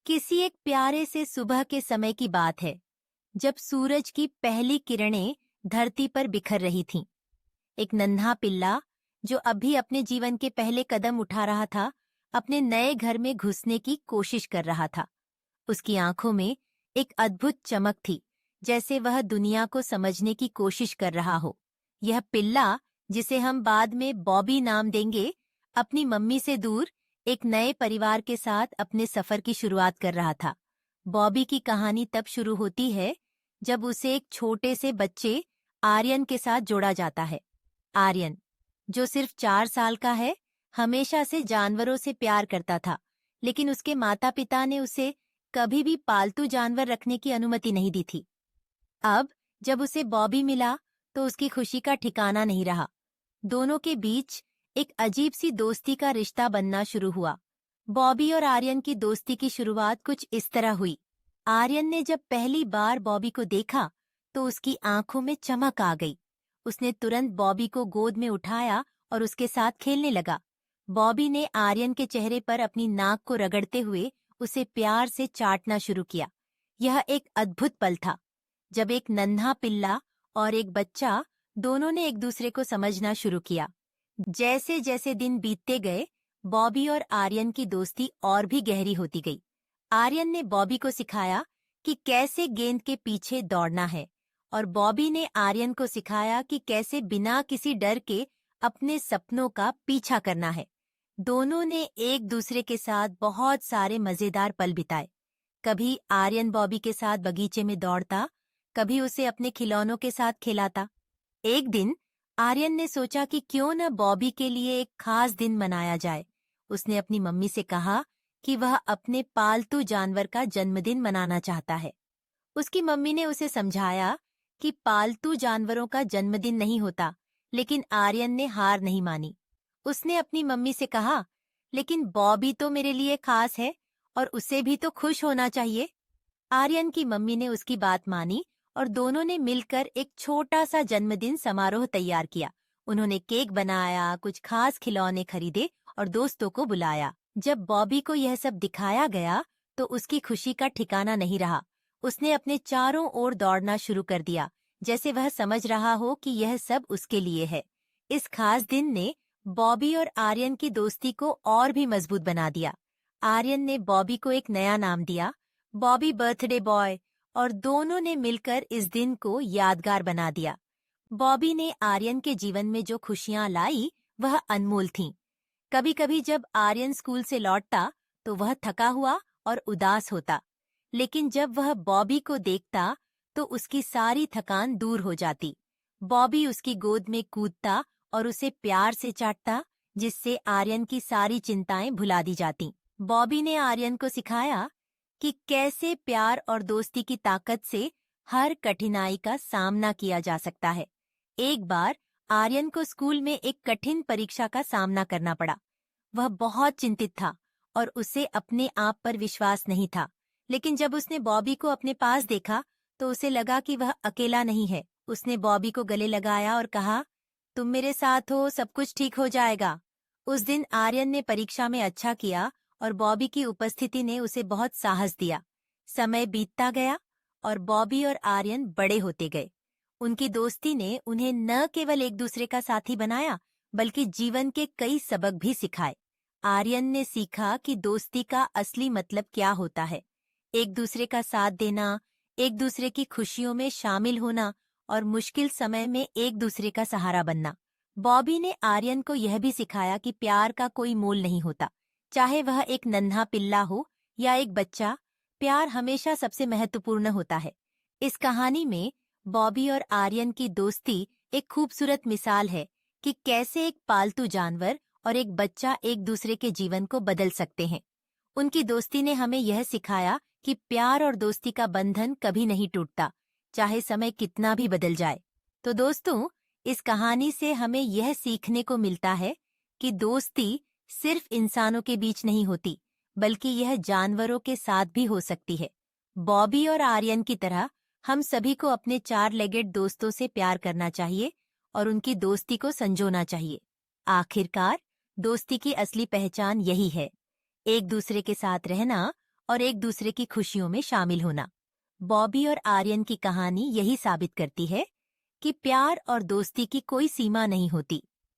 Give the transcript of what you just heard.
किसी एक प्यारे से सुबह के समय की बात है, जब सूरज की पहली किरणें धरती पर बिखर रही थीं। एक नन्हा पिल्ला, जो अभी अपने जीवन के पहले कदम उठा रहा था, अपने नए घर में घुसने की कोशिश कर रहा था। उसकी आंखों में एक अद्भुत चमक थी, जैसे वह दुनिया को समझने की कोशिश कर रहा हो। यह पिल्ला, जिसे हम बाद में बॉबी नाम देंगे, अपनी मम्मी से दूर एक नए परिवार के साथ अपने सफर की शुरुआत कर रहा था। बॉबी की कहानी तब शुरू होती है जब उसे एक छोटे से बच्चे आर्यन के साथ जोड़ा जाता है। आर्यन, जो सिर्फ 4 साल का है, हमेशा से जानवरों से प्यार करता था, लेकिन उसके माता पिता ने उसे कभी भी पालतू जानवर रखने की अनुमति नहीं दी थी। अब जब उसे बॉबी मिला तो उसकी खुशी का ठिकाना नहीं रहा। दोनों के बीच एक अजीब सी दोस्ती का रिश्ता बनना शुरू हुआ। बॉबी और आर्यन की दोस्ती की शुरुआत कुछ इस तरह हुई। आर्यन ने जब पहली बार बॉबी को देखा तो उसकी आंखों में चमक आ गई। उसने तुरंत बॉबी को गोद में उठाया और उसके साथ खेलने लगा। बॉबी ने आर्यन के चेहरे पर अपनी नाक को रगड़ते हुए उसे प्यार से चाटना शुरू किया। यह एक अद्भुत पल था, जब एक नन्हा पिल्ला और एक बच्चा दोनों ने एक दूसरे को समझना शुरू किया। जैसे जैसे दिन बीतते गए, बॉबी और आर्यन की दोस्ती और भी गहरी होती गई। आर्यन ने बॉबी को सिखाया कि कैसे गेंद के पीछे दौड़ना है, और बॉबी ने आर्यन को सिखाया कि कैसे बिना किसी डर के अपने सपनों का पीछा करना है। दोनों ने एक दूसरे के साथ बहुत सारे मजेदार पल बिताए। कभी आर्यन बॉबी के साथ बगीचे में दौड़ता, कभी उसे अपने खिलौनों के साथ खिलाता। एक दिन आर्यन ने सोचा कि क्यों न बॉबी के लिए एक खास दिन मनाया जाए। उसने अपनी मम्मी से कहा कि वह अपने पालतू जानवर का जन्मदिन मनाना चाहता है। उसकी मम्मी ने उसे समझाया कि पालतू जानवरों का जन्मदिन नहीं होता, लेकिन आर्यन ने हार नहीं मानी। उसने अपनी मम्मी से कहा, लेकिन बॉबी तो मेरे लिए खास है और उसे भी तो खुश होना चाहिए। आर्यन की मम्मी ने उसकी बात मानी और दोनों ने मिलकर एक छोटा सा जन्मदिन समारोह तैयार किया। उन्होंने केक बनाया, कुछ खास खिलौने खरीदे और दोस्तों को बुलाया। जब बॉबी को यह सब दिखाया गया तो उसकी खुशी का ठिकाना नहीं रहा। उसने अपने चारों ओर दौड़ना शुरू कर दिया, जैसे वह समझ रहा हो कि यह सब उसके लिए है। इस खास दिन ने बॉबी और आर्यन की दोस्ती को और भी मजबूत बना दिया। आर्यन ने बॉबी को एक नया नाम दिया, बॉबी बर्थडे बॉय, और दोनों ने मिलकर इस दिन को यादगार बना दिया। बॉबी ने आर्यन के जीवन में जो खुशियां लाई, वह अनमोल थीं। कभी कभी जब आर्यन स्कूल से लौटता तो वह थका हुआ और उदास होता, लेकिन जब वह बॉबी को देखता तो उसकी सारी थकान दूर हो जाती। बॉबी उसकी गोद में कूदता और उसे प्यार से चाटता, जिससे आर्यन की सारी चिंताएं भुला दी जातीं। बॉबी ने आर्यन को सिखाया कि कैसे प्यार और दोस्ती की ताकत से हर कठिनाई का सामना किया जा सकता है। एक बार आर्यन को स्कूल में एक कठिन परीक्षा का सामना करना पड़ा। वह बहुत चिंतित था और उसे अपने आप पर विश्वास नहीं था, लेकिन जब उसने बॉबी को अपने पास देखा तो उसे लगा कि वह अकेला नहीं है। उसने बॉबी को गले लगाया और कहा, तुम मेरे साथ हो, सब कुछ ठीक हो जाएगा। उस दिन आर्यन ने परीक्षा में अच्छा किया और बॉबी की उपस्थिति ने उसे बहुत साहस दिया। समय बीतता गया और बॉबी और आर्यन बड़े होते गए। उनकी दोस्ती ने उन्हें न केवल एक दूसरे का साथी बनाया, बल्कि जीवन के कई सबक भी सिखाए। आर्यन ने सीखा कि दोस्ती का असली मतलब क्या होता है, एक दूसरे का साथ देना, एक दूसरे की खुशियों में शामिल होना और मुश्किल समय में एक दूसरे का सहारा बनना। बॉबी ने आर्यन को यह भी सिखाया कि प्यार का कोई मोल नहीं होता, चाहे वह एक नन्हा पिल्ला हो या एक बच्चा, प्यार हमेशा सबसे महत्वपूर्ण होता है। इस कहानी में बॉबी और आर्यन की दोस्ती एक खूबसूरत मिसाल है कि कैसे एक पालतू जानवर और एक बच्चा एक दूसरे के जीवन को बदल सकते हैं। उनकी दोस्ती ने हमें यह सिखाया कि प्यार और दोस्ती का बंधन कभी नहीं टूटता, चाहे समय कितना भी बदल जाए। तो दोस्तों, इस कहानी से हमें यह सीखने को मिलता है कि दोस्ती सिर्फ इंसानों के बीच नहीं होती, बल्कि यह जानवरों के साथ भी हो सकती है। बॉबी और आर्यन की तरह हम सभी को अपने 4 लेगेड दोस्तों से प्यार करना चाहिए और उनकी दोस्ती को संजोना चाहिए। आखिरकार, दोस्ती की असली पहचान यही है, एक दूसरे के साथ रहना और एक दूसरे की खुशियों में शामिल होना। बॉबी और आर्यन की कहानी यही साबित करती है कि प्यार और दोस्ती की कोई सीमा नहीं होती।